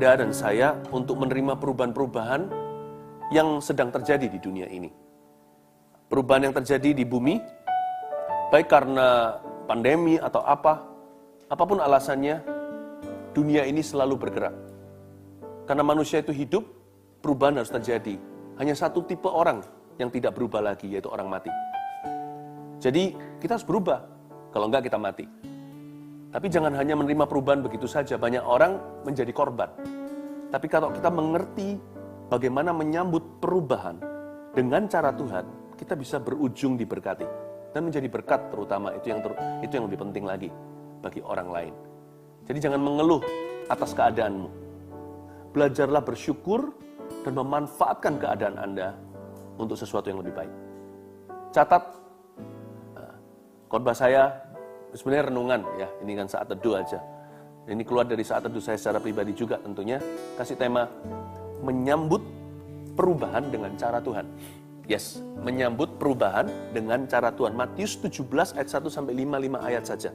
Anda dan saya untuk menerima perubahan-perubahan yang sedang terjadi di dunia ini. Perubahan yang terjadi di bumi, baik karena pandemi atau apapun alasannya, dunia ini selalu bergerak. Karena manusia itu hidup, perubahan harus terjadi. Hanya satu tipe orang yang tidak berubah lagi, yaitu orang mati. Jadi kita harus berubah, kalau enggak kita mati. Tapi jangan hanya menerima perubahan begitu saja, banyak orang menjadi korban. Tapi kalau kita mengerti bagaimana menyambut perubahan dengan cara Tuhan, kita bisa berujung diberkati. Dan menjadi berkat terutama, itu yang lebih penting lagi bagi orang lain. Jadi jangan mengeluh atas keadaanmu. Belajarlah bersyukur dan memanfaatkan keadaan Anda untuk sesuatu yang lebih baik. Catat, khotbah saya sebenarnya renungan ya, ini kan saat teduh aja. Ini keluar dari saat teduh saya secara pribadi juga tentunya, kasih tema menyambut perubahan dengan cara Tuhan. Yes, menyambut perubahan dengan cara Tuhan. Matius 17 ayat 1 sampai 5 ayat saja.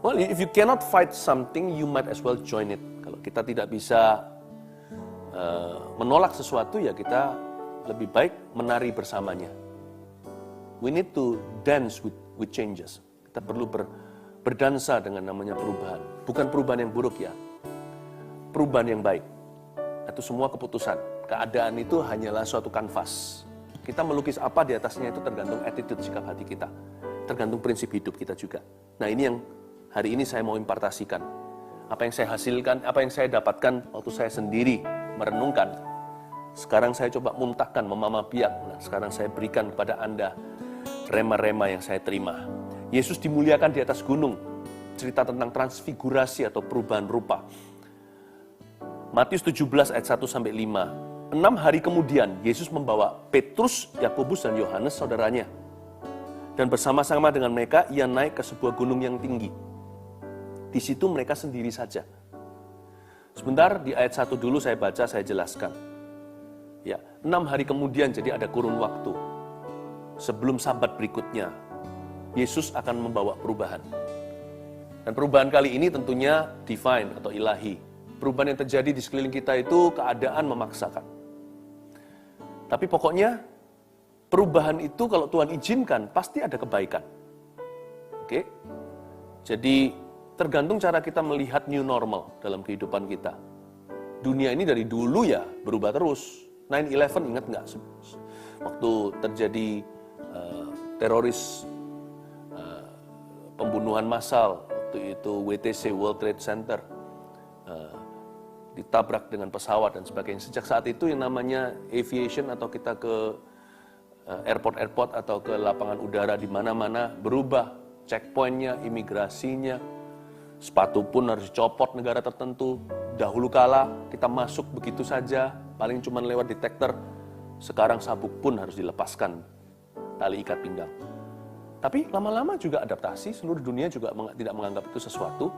Well, if you cannot fight something, you might as well join it. Kalau kita tidak bisa menolak sesuatu, ya kita lebih baik menari bersamanya. We need to dance with changes. Kita perlu berdansa dengan namanya perubahan. Bukan perubahan yang buruk ya. Perubahan yang baik. Itu semua keputusan. Keadaan itu hanyalah suatu kanvas. Kita melukis apa di atasnya itu tergantung attitude, sikap hati kita. Tergantung prinsip hidup kita juga. Nah ini yang hari ini saya mau impartasikan. Apa yang saya hasilkan, apa yang saya dapatkan waktu saya sendiri merenungkan. Sekarang saya coba muntahkan, memama biak. Nah, sekarang saya berikan kepada Anda rema-rema yang saya terima. Yesus dimuliakan di atas gunung. Cerita tentang transfigurasi atau perubahan rupa. Matius 17 ayat 1 sampai 5. 6 hari kemudian Yesus membawa Petrus, Yakobus dan Yohanes saudaranya. Dan bersama-sama dengan mereka ia naik ke sebuah gunung yang tinggi. Di situ mereka sendiri saja. Sebentar di ayat 1 dulu saya baca, saya jelaskan. Ya, 6 hari kemudian jadi ada kurun waktu. Sebelum sabat berikutnya, Yesus akan membawa perubahan. Dan perubahan kali ini tentunya divine atau ilahi. Perubahan yang terjadi di sekeliling kita itu keadaan memaksakan. Tapi pokoknya perubahan itu kalau Tuhan izinkan pasti ada kebaikan. Oke? Jadi tergantung cara kita melihat new normal dalam kehidupan kita. Dunia ini dari dulu ya berubah terus. 9/11 ingat nggak? Waktu terjadi teroris pembunuhan massal, waktu itu WTC, World Trade Center, ditabrak dengan pesawat dan sebagainya. Sejak saat itu yang namanya aviation atau kita ke airport atau ke lapangan udara di mana-mana berubah. Checkpointnya, imigrasinya, sepatu pun harus dicopot negara tertentu. Dahulu kala kita masuk begitu saja, paling cuma lewat detektor. Sekarang sabuk pun harus dilepaskan tali ikat pinggang. Tapi lama-lama juga adaptasi, seluruh dunia juga tidak menganggap itu sesuatu.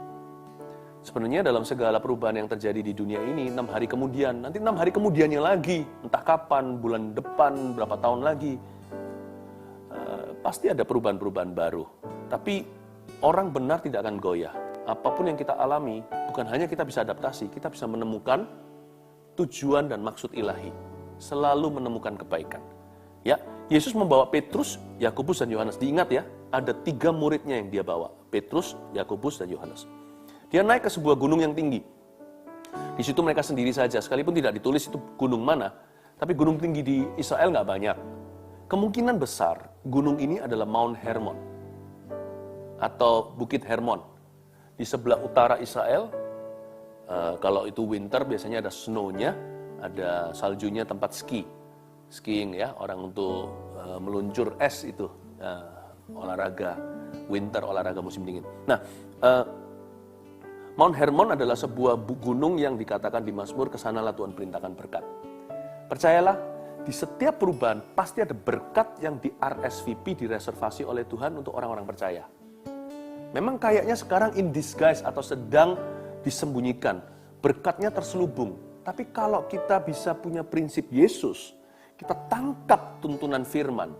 Sebenarnya dalam segala perubahan yang terjadi di dunia ini, 6 hari kemudian, nanti 6 hari kemudiannya lagi, entah kapan, bulan depan, berapa tahun lagi, pasti ada perubahan-perubahan baru. Tapi orang benar tidak akan goyah. Apapun yang kita alami, bukan hanya kita bisa adaptasi, kita bisa menemukan tujuan dan maksud ilahi. Selalu menemukan kebaikan. Ya, Yesus membawa Petrus, Yakobus dan Yohanes. Diingat ya, ada 3 muridnya yang dia bawa. Petrus, Yakobus dan Yohanes. Dia naik ke sebuah gunung yang tinggi. Di situ mereka sendiri saja, sekalipun tidak ditulis itu gunung mana, tapi gunung tinggi di Israel nggak banyak. Kemungkinan besar gunung ini adalah Mount Hermon atau Bukit Hermon. Di sebelah utara Israel, kalau itu winter biasanya ada snow-nya, ada saljunya, tempat skiing ya, orang untuk meluncur es itu, olahraga winter, olahraga musim dingin. Nah, Mount Hermon adalah sebuah gunung yang dikatakan di Mazmur, kesanalah Tuhan perintahkan berkat. Percayalah, di setiap perubahan pasti ada berkat yang di RSVP, direservasi oleh Tuhan untuk orang-orang percaya. Memang kayaknya sekarang in disguise atau sedang disembunyikan. Berkatnya terselubung. Tapi kalau kita bisa punya prinsip Yesus, kita tangkap tuntunan firman,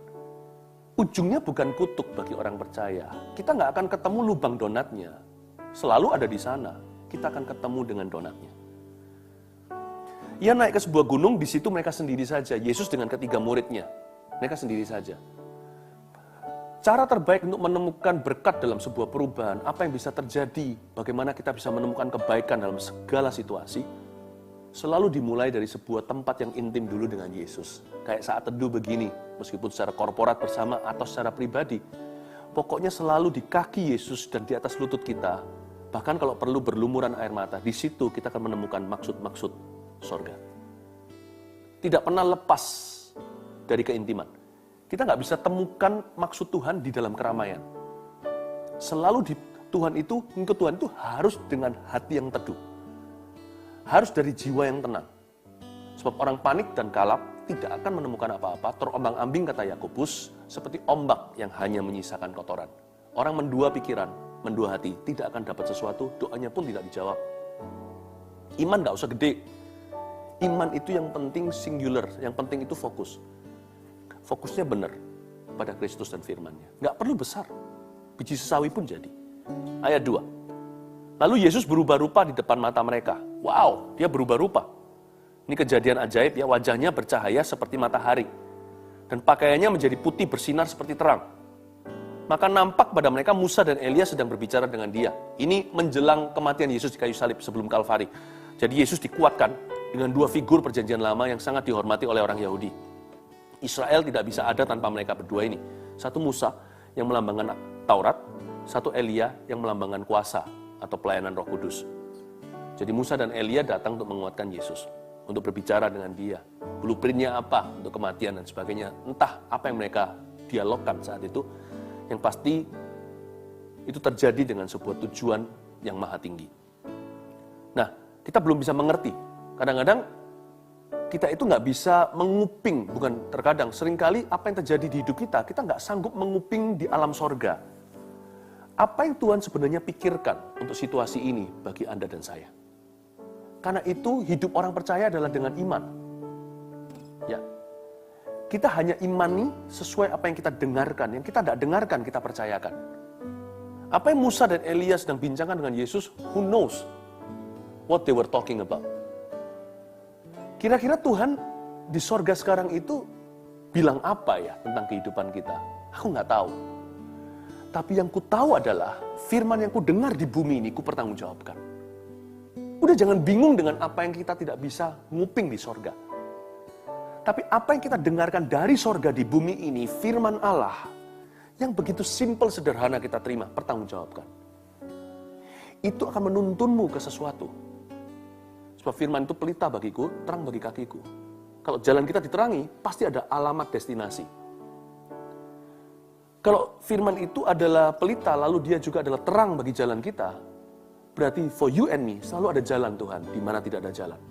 ujungnya bukan kutuk bagi orang percaya. Kita nggak akan ketemu lubang donatnya. Selalu ada di sana. kita akan ketemu dengan donatnya. Ia naik ke sebuah gunung, di situ mereka sendiri saja. Yesus dengan ketiga muridnya, mereka sendiri saja. Cara terbaik untuk menemukan berkat dalam sebuah perubahan, apa yang bisa terjadi, bagaimana kita bisa menemukan kebaikan dalam segala situasi, selalu dimulai dari sebuah tempat yang intim dulu dengan Yesus. Kayak saat teduh begini, meskipun secara korporat bersama atau secara pribadi. Pokoknya selalu di kaki Yesus dan di atas lutut kita. Bahkan kalau perlu berlumuran air mata, di situ kita akan menemukan maksud-maksud sorga. Tidak pernah lepas dari keintiman. Kita nggak bisa temukan maksud Tuhan di dalam keramaian. Selalu di Tuhan itu, mengikut Tuhan itu harus dengan hati yang teduh. Harus dari jiwa yang tenang. Sebab orang panik dan kalap tidak akan menemukan apa-apa, terombang-ambing kata Yakobus, seperti ombak yang hanya menyisakan kotoran. Orang mendua pikiran, mendua hati, tidak akan dapat sesuatu, doanya pun tidak dijawab. Iman nggak usah gede. Iman itu yang penting singular, yang penting itu fokus. Fokusnya benar pada Kristus dan firman-Nya. Nggak perlu besar, biji sesawi pun jadi. Ayat 2. Lalu Yesus berubah rupa di depan mata mereka. Wow, dia berubah rupa. Ini kejadian ajaib ya, wajahnya bercahaya seperti matahari. Dan pakaiannya menjadi putih bersinar seperti terang. Maka nampak pada mereka Musa dan Elia sedang berbicara dengan dia. Ini menjelang kematian Yesus di kayu salib sebelum Kalvari. Jadi Yesus dikuatkan dengan dua figur perjanjian lama yang sangat dihormati oleh orang Yahudi. Israel tidak bisa ada tanpa mereka berdua ini. Satu Musa yang melambangkan Taurat, satu Elia yang melambangkan kuasa atau pelayanan Roh Kudus. Jadi Musa dan Elia datang untuk menguatkan Yesus, untuk berbicara dengan dia. Blueprint-nya apa untuk kematian dan sebagainya. Entah apa yang mereka dialogkan saat itu. Yang pasti itu terjadi dengan sebuah tujuan yang maha tinggi. Nah, kita belum bisa mengerti. Kadang-kadang kita itu nggak bisa menguping, bukan terkadang, seringkali apa yang terjadi di hidup kita nggak sanggup menguping di alam sorga. Apa yang Tuhan sebenarnya pikirkan untuk situasi ini bagi Anda dan saya? Karena itu hidup orang percaya adalah dengan iman. Ya, kita hanya imani sesuai apa yang kita dengarkan, yang kita tidak dengarkan kita percayakan. Apa yang Musa dan Elia sedang bincangkan dengan Yesus, who knows what they were talking about? Kira-kira Tuhan di sorga sekarang itu bilang apa ya tentang kehidupan kita? Aku nggak tahu. Tapi yang ku tahu adalah firman yang ku dengar di bumi ini ku pertanggungjawabkan. Udah jangan bingung dengan apa yang kita tidak bisa nguping di sorga. Tapi apa yang kita dengarkan dari sorga di bumi ini, firman Allah, yang begitu simple sederhana kita terima, pertanggungjawabkan. Itu akan menuntunmu ke sesuatu. Sebab firman itu pelita bagiku, terang bagi kakiku. Kalau jalan kita diterangi, pasti ada alamat destinasi. Kalau firman itu adalah pelita, lalu dia juga adalah terang bagi jalan kita, berarti for you and me, selalu ada jalan Tuhan, di mana tidak ada jalan.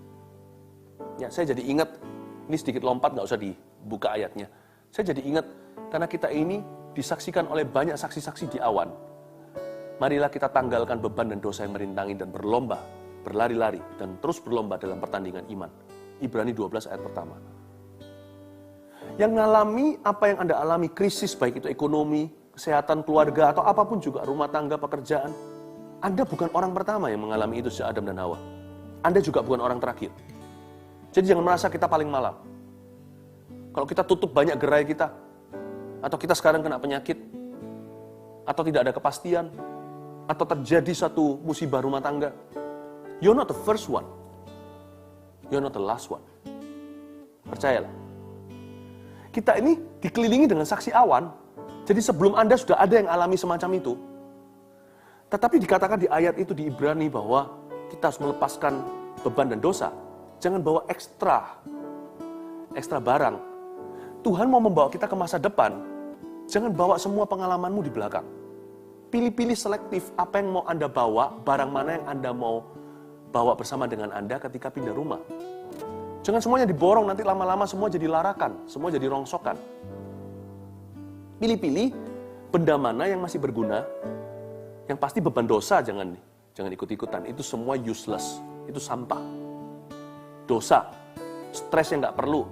Ya, saya jadi ingat, ini sedikit lompat, nggak usah dibuka ayatnya. Saya jadi ingat, karena kita ini disaksikan oleh banyak saksi-saksi di awan. Marilah kita tanggalkan beban dan dosa yang merintangi dan berlomba, berlari-lari, dan terus berlomba dalam pertandingan iman. Ibrani 12 ayat pertama. Yang ngalami apa yang Anda alami, krisis baik itu ekonomi, kesehatan, keluarga, atau apapun juga, rumah tangga, pekerjaan. Anda bukan orang pertama yang mengalami itu sejak Adam dan Hawa. Anda juga bukan orang terakhir. Jadi jangan merasa kita paling malam. Kalau kita tutup banyak gerai kita, atau kita sekarang kena penyakit, atau tidak ada kepastian, atau terjadi satu musibah rumah tangga, you're not the first one. You're not the last one. Percayalah. Kita ini dikelilingi dengan saksi awan, jadi sebelum Anda sudah ada yang alami semacam itu. Tetapi dikatakan di ayat itu di Ibrani bahwa kita harus melepaskan beban dan dosa. Jangan bawa ekstra barang. Tuhan mau membawa kita ke masa depan, jangan bawa semua pengalamanmu di belakang. Pilih-pilih selektif apa yang mau Anda bawa, barang mana yang Anda mau bawa bersama dengan Anda ketika pindah rumah. Jangan semuanya diborong, nanti lama-lama semua jadi larakan, semua jadi rongsokan. Pilih-pilih benda mana yang masih berguna, yang pasti beban dosa jangan ikut-ikutan. Itu semua useless, itu sampah. Dosa, stres yang nggak perlu.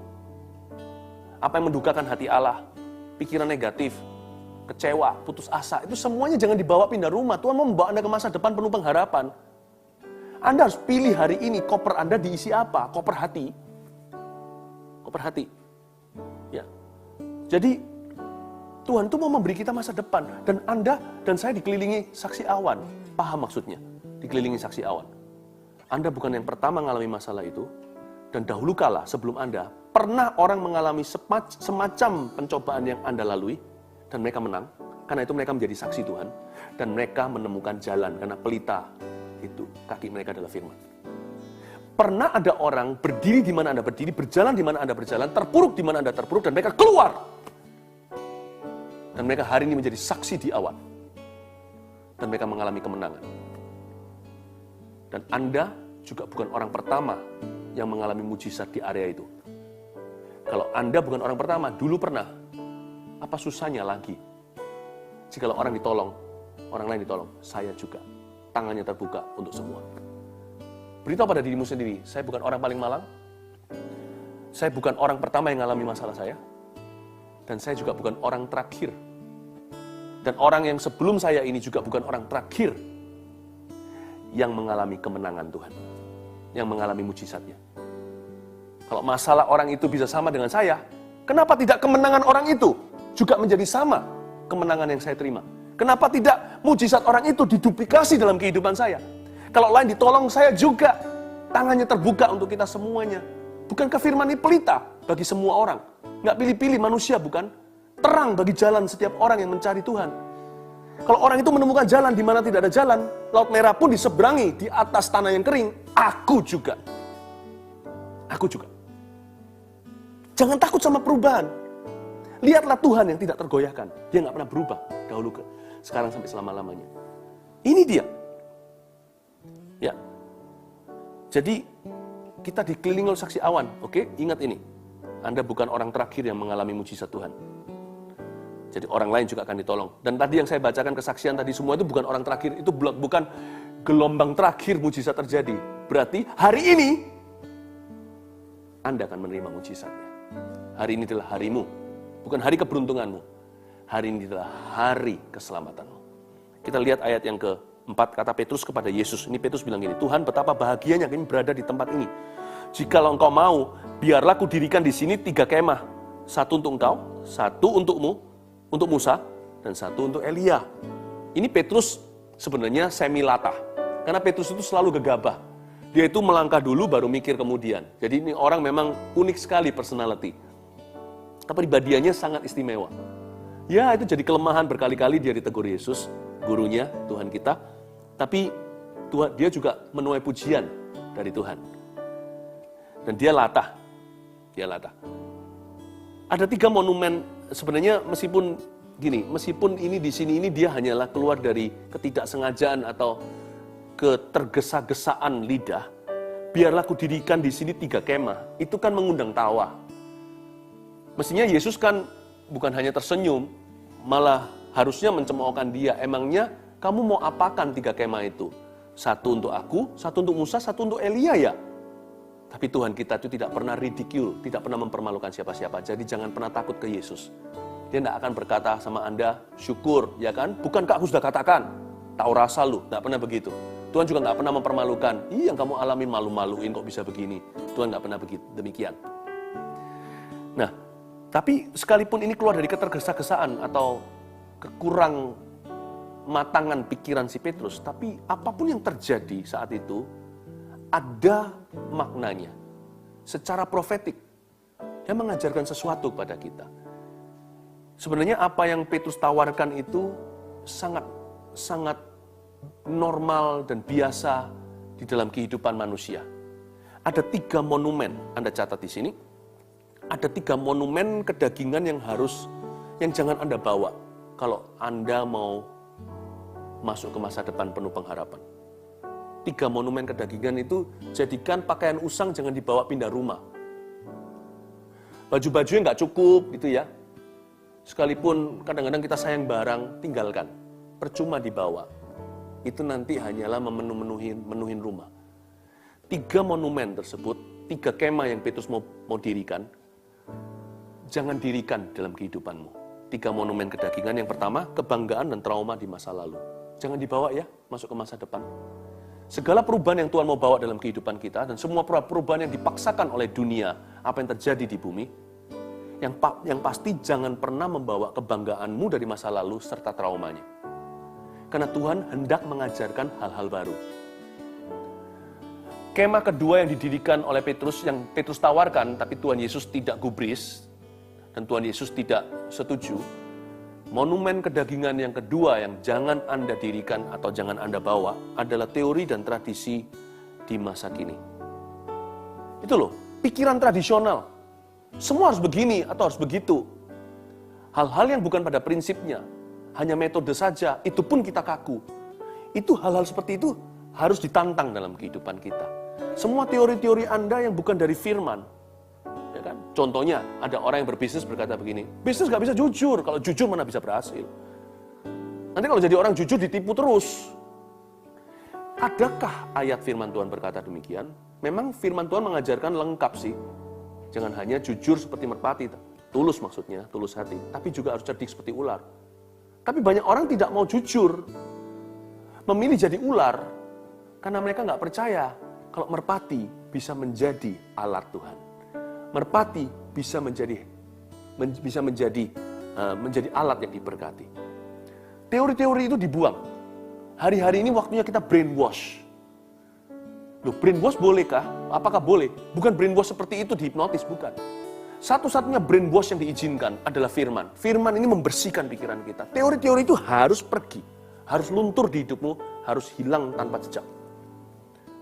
Apa yang mendukakan hati Allah, pikiran negatif, kecewa, putus asa, itu semuanya jangan dibawa pindah rumah. Tuhan mau membawa Anda ke masa depan penuh pengharapan. Anda harus pilih hari ini koper Anda diisi apa? Koper hati. Koper hati. Ya. Jadi Tuhan itu mau memberi kita masa depan. Dan Anda dan saya dikelilingi saksi awan. Paham maksudnya? Dikelilingi saksi awan. Anda bukan yang pertama mengalami masalah itu. Dan dahulu kala sebelum Anda, pernah orang mengalami semacam pencobaan yang Anda lalui. Dan mereka menang. Karena itu mereka menjadi saksi Tuhan. Dan mereka menemukan jalan. Karena pelita itu, kaki mereka adalah firman. Pernah ada orang berdiri di mana Anda berdiri, berjalan di mana Anda berjalan, terpuruk di mana Anda terpuruk, dan mereka keluar. Dan mereka hari ini menjadi saksi di awan. Dan mereka mengalami kemenangan. Dan Anda juga bukan orang pertama yang mengalami mujizat di area itu. Kalau Anda bukan orang pertama, dulu pernah. Apa susahnya lagi? Jikalau orang ditolong, orang lain ditolong, saya juga. Tangannya terbuka untuk semua. Beritahu pada dirimu sendiri, saya bukan orang paling malang. Saya bukan orang pertama yang mengalami masalah saya. Dan saya juga bukan orang terakhir. Dan orang yang sebelum saya ini juga bukan orang terakhir yang mengalami kemenangan Tuhan. Yang mengalami mujizatnya. Kalau masalah orang itu bisa sama dengan saya, kenapa tidak kemenangan orang itu juga menjadi sama kemenangan yang saya terima? Kenapa tidak mujizat orang itu diduplikasi dalam kehidupan saya? Kalau lain ditolong, saya juga. Tangannya terbuka untuk kita semuanya. Bukankah firman ini pelita bagi semua orang? Nggak pilih-pilih manusia, bukan? Terang bagi jalan setiap orang yang mencari Tuhan. Kalau orang itu menemukan jalan di mana tidak ada jalan, Laut Merah pun diseberangi di atas tanah yang kering. Aku juga. Aku juga. Jangan takut sama perubahan. Lihatlah Tuhan yang tidak tergoyahkan. Dia nggak pernah berubah dahulu ke sekarang sampai selama-lamanya. Ini dia. Ya. Jadi kita dikelilingi oleh saksi awan. Oke, ingat ini. Anda bukan orang terakhir yang mengalami mujizat Tuhan. Jadi orang lain juga akan ditolong. Dan tadi yang saya bacakan kesaksian tadi semua itu bukan orang terakhir, itu bukan gelombang terakhir mujizat terjadi. Berarti hari ini Anda akan menerima mujizatnya. Hari ini adalah harimu, bukan hari keberuntunganmu. Hari ini adalah hari keselamatanmu. Kita lihat ayat yang keempat, kata Petrus kepada Yesus. Ini Petrus bilang gini, Tuhan betapa bahagianya kami berada di tempat ini. Jikalau engkau mau, biarlah kudirikan di sini 3 kemah. 1 untuk engkau, 1 untukmu, untuk Musa, dan 1 untuk Elia. Ini Petrus sebenarnya semi-latah. Karena Petrus itu selalu gegabah. Dia itu melangkah dulu baru mikir kemudian. Jadi ini orang memang unik sekali personality. Kepribadiannya sangat istimewa. Ya, itu jadi kelemahan berkali-kali dia ditegur Yesus, gurunya, Tuhan kita. Tapi dia juga menuai pujian dari Tuhan. Dan dia latah. Dia latah. Ada 3 monumen, sebenarnya meskipun ini di sini ini dia hanyalah keluar dari ketidaksengajaan atau ketergesa-gesaan lidah. Biarlah kudirikan di sini 3 kemah. Itu kan mengundang tawa. Mestinya Yesus kan bukan hanya tersenyum, malah harusnya mencemoohkan dia. Emangnya kamu mau apakan 3 kemah itu? 1 untuk aku, 1 untuk Musa, 1 untuk Elia ya? Tapi Tuhan kita itu tidak pernah ridicule, tidak pernah mempermalukan siapa-siapa. Jadi jangan pernah takut ke Yesus. Dia tidak akan berkata sama Anda, syukur, ya kan? Bukankah aku sudah katakan? Tahu rasa lu, tidak pernah begitu. Tuhan juga tidak pernah mempermalukan. Yang kamu alamin malu-maluin kok bisa begini. Tuhan tidak pernah begitu, demikian. Nah, tapi sekalipun ini keluar dari ketergesa-gesaan atau kekurang matangan pikiran si Petrus, tapi apapun yang terjadi saat itu, ada maknanya. Secara profetik, dia mengajarkan sesuatu kepada kita. Sebenarnya apa yang Petrus tawarkan itu sangat normal dan biasa di dalam kehidupan manusia. Ada 3 monumen, Anda catat di sini. Ada 3 monumen kedagingan yang jangan Anda bawa kalau Anda mau masuk ke masa depan penuh pengharapan. 3 monumen kedagingan itu, jadikan pakaian usang jangan dibawa pindah rumah. Baju-bajunya nggak cukup gitu ya. Sekalipun kadang-kadang kita sayang barang, tinggalkan. Percuma dibawa. Itu nanti hanyalah memenuhin rumah. 3 monumen tersebut, 3 kemah yang Petrus mau dirikan, jangan dirikan dalam kehidupanmu. 3 monumen kedagingan. Yang pertama, kebanggaan dan trauma di masa lalu. Jangan dibawa ya, masuk ke masa depan. Segala perubahan yang Tuhan mau bawa dalam kehidupan kita, dan semua perubahan yang dipaksakan oleh dunia, apa yang terjadi di bumi, yang pasti jangan pernah membawa kebanggaanmu dari masa lalu serta traumanya. Karena Tuhan hendak mengajarkan hal-hal baru. Kemah kedua yang didirikan oleh Petrus, yang Petrus tawarkan, tapi Tuhan Yesus tidak gubris, dan Tuhan Yesus tidak setuju. Monumen kedagingan yang kedua yang jangan Anda dirikan atau jangan Anda bawa adalah teori dan tradisi di masa kini. Itu loh, pikiran tradisional. Semua harus begini atau harus begitu. Hal-hal yang bukan pada prinsipnya, hanya metode saja, itu pun kita kaku. Itu hal-hal seperti itu harus ditantang dalam kehidupan kita. Semua teori-teori Anda yang bukan dari firman. Ya kan? Contohnya, ada orang yang berbisnis berkata begini, bisnis gak bisa jujur, kalau jujur mana bisa berhasil. Nanti kalau jadi orang jujur ditipu terus. Adakah ayat firman Tuhan berkata demikian? Memang firman Tuhan mengajarkan lengkap sih. Jangan hanya jujur seperti merpati, tulus maksudnya, tulus hati, tapi juga harus cerdik seperti ular. Tapi banyak orang tidak mau jujur, memilih jadi ular, karena mereka nggak percaya kalau merpati bisa menjadi alat Tuhan. Merpati bisa menjadi alat yang diberkati. Teori-teori itu dibuang. Hari-hari ini waktunya kita brainwash. Loh, brainwash bolehkah? Apakah boleh? Bukan brainwash seperti itu dihipnotis, bukan. Satu-satunya brainwash yang diizinkan adalah firman. Firman ini membersihkan pikiran kita. Teori-teori itu harus pergi. Harus luntur di hidupmu, harus hilang tanpa jejak.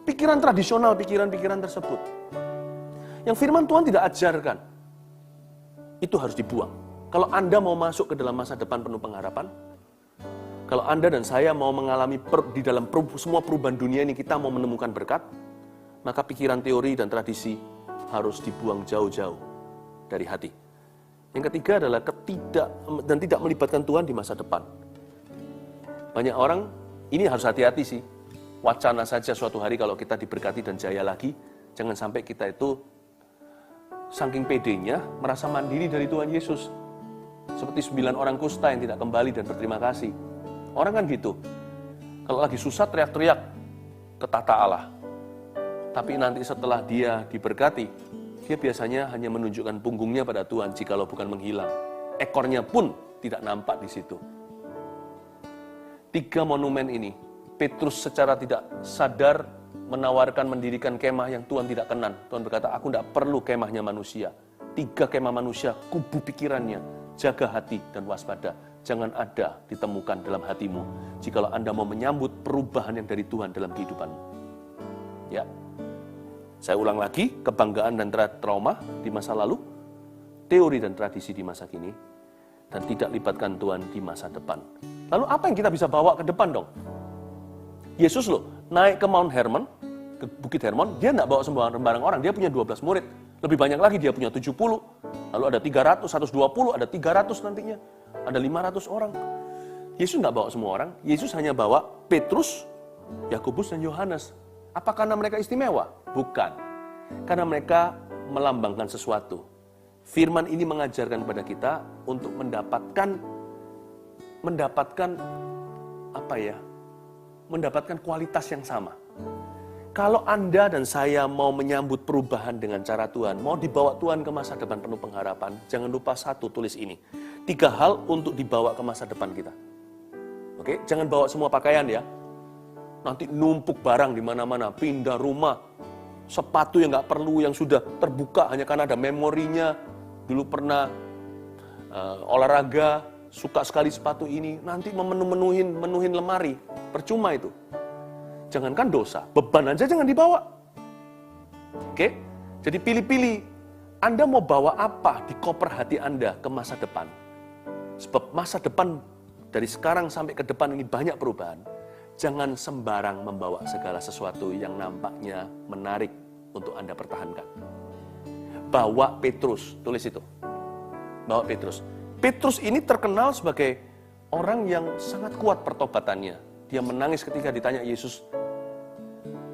Pikiran tradisional, pikiran-pikiran tersebut. Yang firman Tuhan tidak ajarkan, itu harus dibuang. Kalau Anda mau masuk ke dalam masa depan penuh pengharapan, kalau Anda dan saya mau mengalami di dalam semua perubahan dunia ini, kita mau menemukan berkat, maka pikiran teori dan tradisi harus dibuang jauh-jauh dari hati. Yang ketiga adalah tidak melibatkan Tuhan di masa depan. Banyak orang, ini harus hati-hati sih. Wacana saja suatu hari kalau kita diberkati dan jaya lagi, jangan sampai kita itu saking pedenya merasa mandiri dari Tuhan Yesus. Seperti 9 orang kusta yang tidak kembali dan berterima kasih. Orang kan gitu. Kalau lagi susah teriak-teriak ke tata Allah. Tapi nanti setelah dia diberkati, dia biasanya hanya menunjukkan punggungnya pada Tuhan jikalau bukan menghilang. Ekornya pun tidak nampak di situ. 3 monumen ini, Petrus secara tidak sadar mendirikan kemah yang Tuhan tidak kenan. Tuhan berkata, aku tidak perlu kemahnya manusia. 3 kemah manusia, kubu pikirannya, jaga hati dan waspada. Jangan ada ditemukan dalam hatimu, jikalau Anda mau menyambut perubahan yang dari Tuhan dalam kehidupanmu. Ya, saya ulang lagi, kebanggaan dan trauma di masa lalu, teori dan tradisi di masa kini, dan tidak libatkan Tuhan di masa depan. Lalu apa yang kita bisa bawa ke depan dong? Yesus loh, naik ke Mount Hermon, ke Bukit Hermon, dia tidak bawa sembarang orang, dia punya 12 murid. Lebih banyak lagi, dia punya 70, lalu ada 300, 120, ada 300 nantinya, ada 500 orang. Yesus tidak bawa semua orang, Yesus hanya bawa Petrus, Yakobus, dan Yohanes. Apa karena mereka istimewa? Bukan. Karena mereka melambangkan sesuatu. Firman ini mengajarkan kepada kita untuk mendapatkan kualitas yang sama. Kalau Anda dan saya mau menyambut perubahan dengan cara Tuhan, mau dibawa Tuhan ke masa depan penuh pengharapan, jangan lupa satu, tulis ini. 3 hal untuk dibawa ke masa depan kita. Oke, jangan bawa semua pakaian ya. Nanti numpuk barang di mana-mana, pindah rumah, sepatu yang nggak perlu, yang sudah terbuka hanya karena ada memorinya. Dulu pernah olahraga, suka sekali sepatu ini, nanti menuhin lemari, percuma itu. Jangankan dosa, beban aja jangan dibawa. Oke, jadi pilih-pilih. Anda mau bawa apa di koper hati Anda ke masa depan? Sebab masa depan dari sekarang sampai ke depan ini banyak perubahan. Jangan sembarang membawa segala sesuatu yang nampaknya menarik untuk Anda pertahankan. Bawa Petrus, tulis itu. Bawa Petrus. Petrus ini terkenal sebagai orang yang sangat kuat pertobatannya. Dia menangis ketika ditanya Yesus,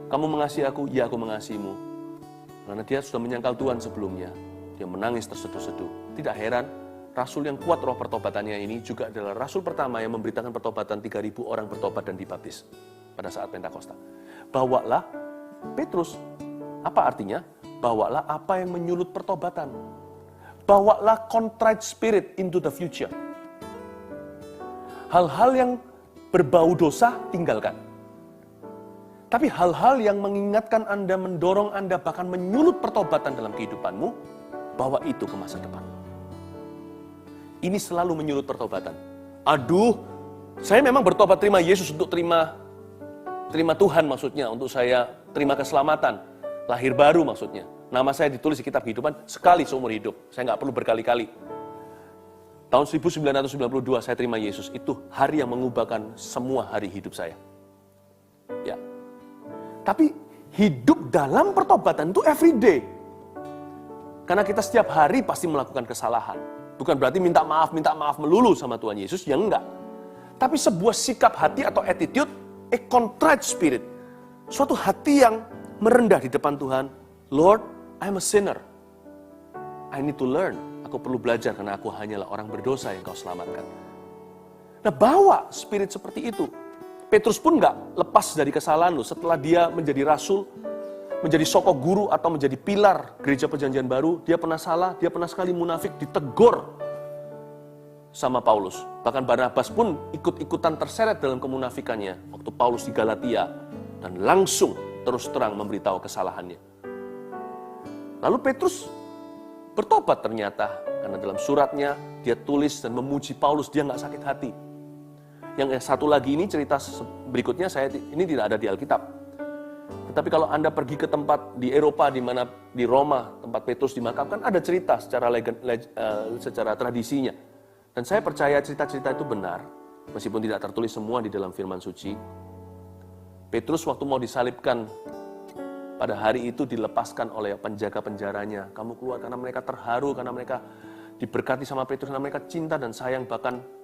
kamu mengasihi aku? Ya, aku mengasihimu. Karena dia sudah menyangkal Tuhan sebelumnya. Dia menangis terseduh-seduh. Tidak heran, rasul yang kuat roh pertobatannya ini juga adalah rasul pertama yang memberitakan pertobatan 3.000 orang bertobat dan dibaptis pada saat Pentakosta. bawalah Petrus. Apa artinya? Bawalah apa yang menyulut pertobatan. Bawalah contrite spirit into the future. Hal-hal yang berbau dosa, tinggalkan. Tapi hal-hal yang mengingatkan Anda, mendorong Anda, bahkan menyulut pertobatan dalam kehidupanmu, bawa itu ke masa depan. Ini selalu menyulut pertobatan. Aduh, saya memang bertobat terima Yesus untuk terima Tuhan maksudnya, untuk saya terima keselamatan, lahir baru maksudnya. Nama saya ditulis di kitab kehidupan sekali seumur hidup. Saya nggak perlu berkali-kali. Tahun 1992 saya terima Yesus. Itu hari yang mengubahkan semua hari hidup saya. Ya. Tapi hidup dalam pertobatan itu everyday. Karena kita setiap hari pasti melakukan kesalahan. Bukan berarti minta maaf melulu sama Tuhan Yesus, ya enggak. Tapi sebuah sikap hati atau attitude, a contrite spirit. Suatu hati yang merendah di depan Tuhan. Lord, I'm a sinner. I need to learn. Aku perlu belajar karena aku hanyalah orang berdosa yang kau selamatkan. Nah, bawa spirit seperti itu. Petrus pun nggak lepas dari kesalahan loh. Setelah dia menjadi rasul, menjadi sokok guru atau menjadi pilar gereja perjanjian baru, dia pernah salah, dia pernah sekali munafik, ditegur sama Paulus. Bahkan Barnabas pun ikut-ikutan terseret dalam kemunafikannya waktu Paulus di Galatia dan langsung terus terang memberitahu kesalahannya. Lalu Petrus bertobat ternyata, karena dalam suratnya dia tulis dan memuji Paulus, dia nggak sakit hati. Yang satu lagi ini cerita berikutnya ini tidak ada di Alkitab. Tetapi kalau Anda pergi ke tempat di Eropa, di mana di Roma tempat Petrus dimakamkan, ada cerita secara tradisinya. Dan saya percaya cerita-cerita itu benar, meskipun tidak tertulis semua di dalam Firman Suci. Petrus waktu mau disalibkan, pada hari itu dilepaskan oleh penjaga penjaranya. Kamu keluar karena mereka terharu, karena mereka diberkati sama Petrus, karena mereka cinta dan sayang. Bahkan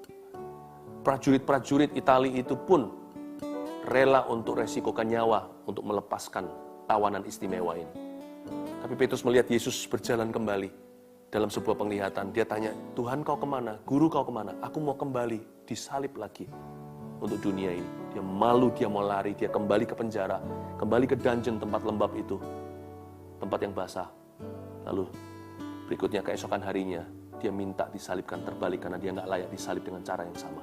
prajurit-prajurit Itali itu pun rela untuk resikokan nyawa untuk melepaskan tawanan istimewa ini. Tapi Petrus melihat Yesus berjalan kembali dalam sebuah penglihatan. Dia tanya, Tuhan kau kemana? Guru kau kemana? Aku mau kembali, disalib lagi untuk dunia ini. Dia malu, dia mau lari, dia kembali ke penjara, kembali ke dungeon tempat lembab itu, tempat yang basah. Lalu berikutnya keesokan harinya, dia minta disalibkan terbalik karena dia nggak layak disalib dengan cara yang sama.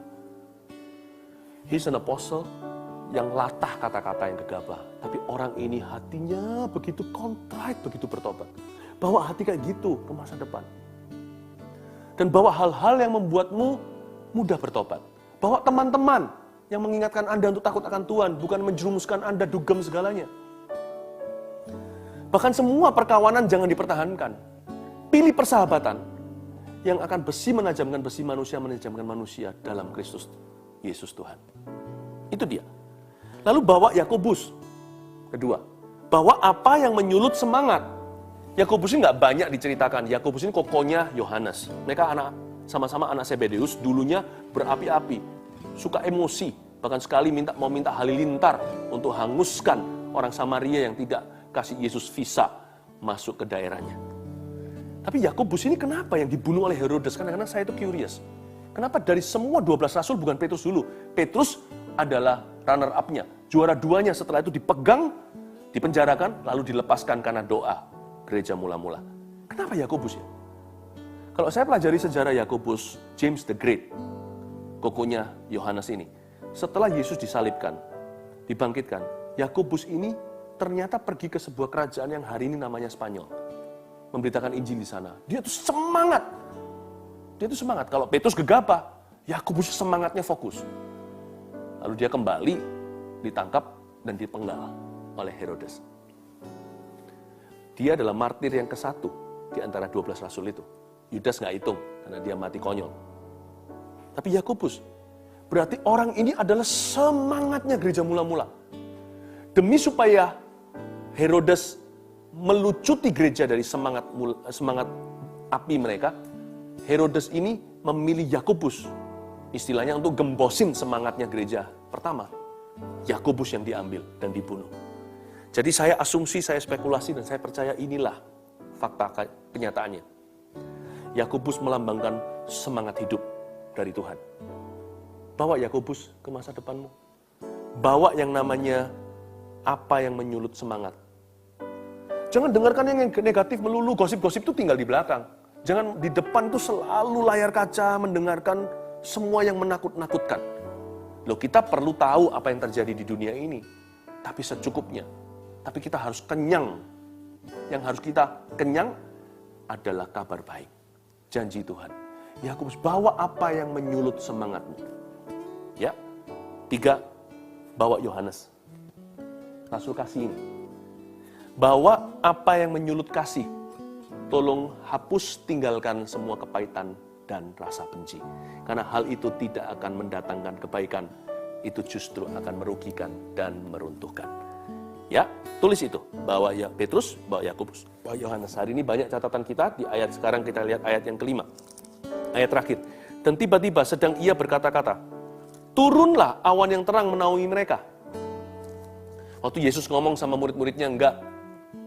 He's an apostle yang latah kata-kata yang gegabah, tapi orang ini hatinya begitu contrite, begitu bertobat. Bawa hati kayak gitu ke masa depan. Dan bawa hal-hal yang membuatmu mudah bertobat. Bawa teman-teman yang mengingatkan Anda untuk takut akan Tuhan, bukan menjerumuskan Anda dugem segalanya. Bahkan semua perkawanan jangan dipertahankan. Pilih persahabatan yang akan besi menajamkan manusia dalam Kristus Yesus Tuhan. Itu dia. Lalu bawa Yakobus. Kedua, bawa apa yang menyulut semangat. Yakobus ini nggak banyak diceritakan. Yakobus ini kokonya Yohanes. Mereka sama-sama anak Zebedeus, dulunya berapi-api, suka emosi, bahkan sekali mau minta halilintar untuk hanguskan orang Samaria yang tidak kasih Yesus visa masuk ke daerahnya. Tapi Yakobus ini kenapa yang dibunuh oleh Herodes? Kadang-kadang saya itu curious. Kenapa dari semua 12 rasul bukan Petrus dulu? Petrus adalah runner up-nya. Juara duanya setelah itu dipegang, dipenjarakan, lalu dilepaskan karena doa gereja mula-mula. Kenapa Yakobus ya? Kalau saya pelajari sejarah Yakobus, James the Great, kokonya Yohanes ini, setelah Yesus disalibkan, dibangkitkan, Yakobus ini ternyata pergi ke sebuah kerajaan yang hari ini namanya Spanyol, memberitakan Injil di sana. Dia tuh semangat. Kalau Petrus gegabah, Yakobus semangatnya fokus. Lalu dia kembali, ditangkap dan dipenggal oleh Herodes. Dia adalah martir yang ke-1 di antara 12 rasul itu. Yudas nggak hitung karena dia mati konyol. Tapi Yakobus, berarti orang ini adalah semangatnya gereja mula-mula. Demi supaya Herodes melucuti gereja dari semangat api mereka, Herodes ini memilih Yakobus, istilahnya untuk gembosin semangatnya gereja pertama. Yakobus yang diambil dan dibunuh. Jadi saya asumsi, saya spekulasi, dan saya percaya inilah fakta kenyataannya. Yakobus melambangkan semangat hidup dari Tuhan. Bawa Yakobus ke masa depanmu. Bawa yang namanya apa yang menyulut semangat. Jangan dengarkan yang negatif melulu, gosip-gosip itu tinggal di belakang. Jangan di depan itu selalu layar kaca mendengarkan semua yang menakut-nakutkan. Loh, kita perlu tahu apa yang terjadi di dunia ini, tapi secukupnya. Tapi kita harus kenyang. Yang harus kita kenyang adalah kabar baik. Janji Tuhan. Yakobus, bawa apa yang menyulut semangatmu. Ya. 3, bawa Yohanes. Rasul kasih ini. Bawa apa yang menyulut kasih. Tolong hapus, tinggalkan semua kepahitan dan rasa benci. Karena hal itu tidak akan mendatangkan kebaikan. Itu justru akan merugikan dan meruntuhkan. Ya, tulis itu. Bawa ya Petrus, bawa Yakobus, bawa Yohanes. Hari ini banyak catatan kita di ayat, sekarang kita lihat ayat yang kelima. Ayat terakhir. Dan tiba-tiba sedang ia berkata-kata, turunlah awan yang terang menaungi mereka. Waktu Yesus ngomong sama murid-muridnya, enggak.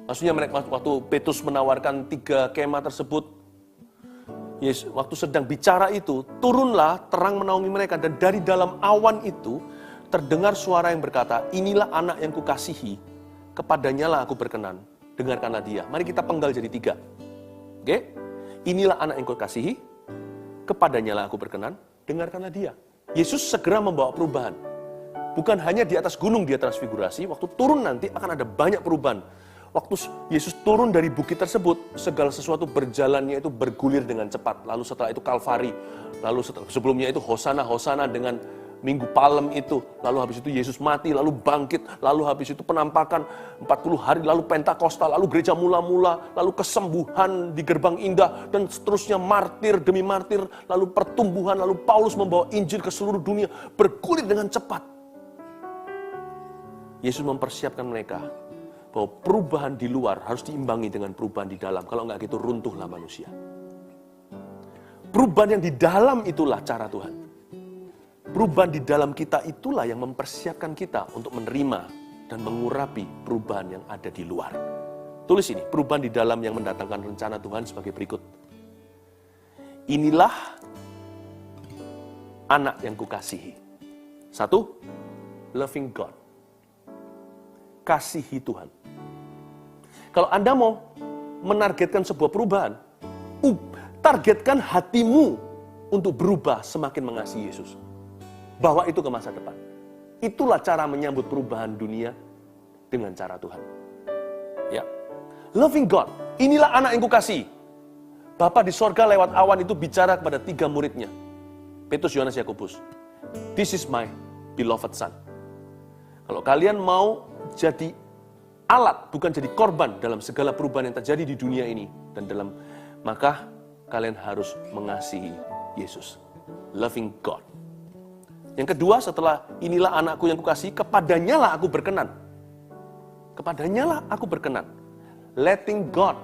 Maksudnya mereka waktu Petrus menawarkan 3 kemah tersebut, Yesus waktu sedang bicara itu, turunlah terang menaungi mereka. Dan dari dalam awan itu, terdengar suara yang berkata, inilah anak yang kukasihi, kepadanya lah aku berkenan, dengarkanlah dia. Mari kita penggal jadi 3. Oke? Inilah anak yang kukasihi, kepadanya lah aku berkenan, dengarkanlah dia. Yesus segera membawa perubahan. Bukan hanya di atas gunung dia transfigurasi, waktu turun nanti akan ada banyak perubahan. Waktu Yesus turun dari bukit tersebut, segala sesuatu berjalannya itu bergulir dengan cepat. Lalu setelah itu Kalvari, lalu sebelumnya itu Hosana dengan Minggu Palem itu, lalu habis itu Yesus mati, lalu bangkit, lalu habis itu penampakan 40 hari, lalu Pentakosta, lalu gereja mula-mula, lalu kesembuhan di Gerbang Indah, dan seterusnya martir demi martir, lalu pertumbuhan, lalu Paulus membawa Injil ke seluruh dunia, bergulir dengan cepat. Yesus mempersiapkan mereka bahwa perubahan di luar harus diimbangi dengan perubahan di dalam. Kalau enggak gitu runtuhlah manusia. Perubahan yang di dalam itulah cara Tuhan. Perubahan di dalam kita itulah yang mempersiapkan kita untuk menerima dan mengurapi perubahan yang ada di luar. Tulis ini, perubahan di dalam yang mendatangkan rencana Tuhan sebagai berikut. Inilah anak yang kukasihi. 1, loving God. Kasihi Tuhan. Kalau Anda mau menargetkan sebuah perubahan, targetkan hatimu untuk berubah semakin mengasihi Yesus. Bawa itu ke masa depan. Itulah cara menyambut perubahan dunia dengan cara Tuhan. Ya. Loving God. Inilah anak yang kukasihi. Bapa di sorga lewat awan itu bicara kepada 3 muridnya. Petrus, Yohanes, Yakobus. This is my beloved son. Kalau kalian mau jadi alat, bukan jadi korban dalam segala perubahan yang terjadi di dunia ini, dan maka kalian harus mengasihi Yesus. Loving God. Yang kedua, setelah inilah anakku yang kukasihi, kepadanya lah aku berkenan. Kepadanya lah aku berkenan. Letting God.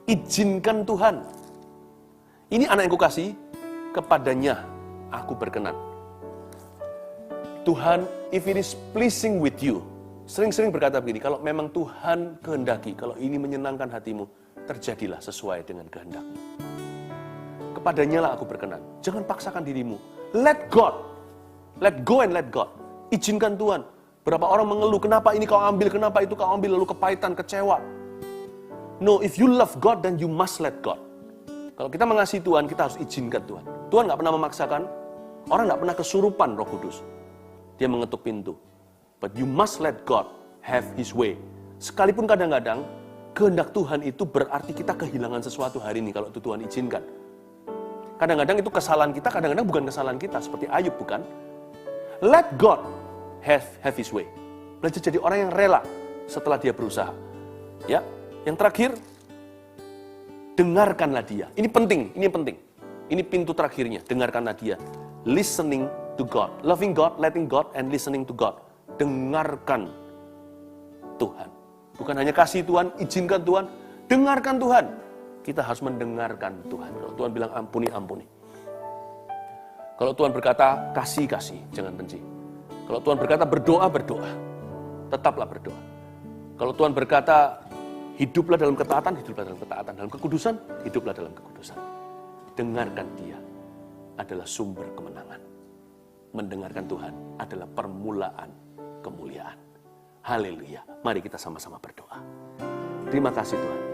Izinkan Tuhan. Ini anak yang kukasihi, kepadanya aku berkenan. Tuhan, if it is pleasing with you, sering-sering berkata begini, kalau memang Tuhan kehendaki, kalau ini menyenangkan hatimu, terjadilah sesuai dengan kehendakmu. Kepadanya lah aku berkenan. Jangan paksakan dirimu. Let God. Let go and let God. Izinkan Tuhan. Berapa orang mengeluh, kenapa ini kau ambil, kenapa itu kau ambil, lalu kepahitan, kecewa. No, if you love God, then you must let God. Kalau kita mengasihi Tuhan, kita harus izinkan Tuhan. Tuhan gak pernah memaksakan, orang gak pernah kesurupan Roh Kudus. Dia mengetuk pintu. But you must let God have His way. Sekalipun kadang-kadang, kehendak Tuhan itu berarti kita kehilangan sesuatu hari ini kalau itu Tuhan izinkan. Kadang-kadang itu kesalahan kita, kadang-kadang bukan kesalahan kita. Seperti Ayub, bukan? Let God have His way. Belajar jadi orang yang rela setelah dia berusaha. Ya, yang terakhir, dengarkanlah dia. Ini penting, ini penting. Ini pintu terakhirnya, dengarkanlah dia. Listening to God. Loving God, letting God, and listening to God. Dengarkan Tuhan. Bukan hanya kasih Tuhan, izinkan Tuhan, dengarkan Tuhan. Kita harus mendengarkan Tuhan. Kalau Tuhan bilang ampuni, ampuni. Kalau Tuhan berkata kasih, kasih, jangan benci. Kalau Tuhan berkata berdoa, berdoa. Tetaplah berdoa. Kalau Tuhan berkata hiduplah dalam ketaatan, hiduplah dalam ketaatan. Dalam kekudusan, hiduplah dalam kekudusan. Dengarkan Dia adalah sumber kemenangan. Mendengarkan Tuhan adalah permulaan kemuliaan. Haleluya. Mari kita sama-sama berdoa. Terima kasih Tuhan.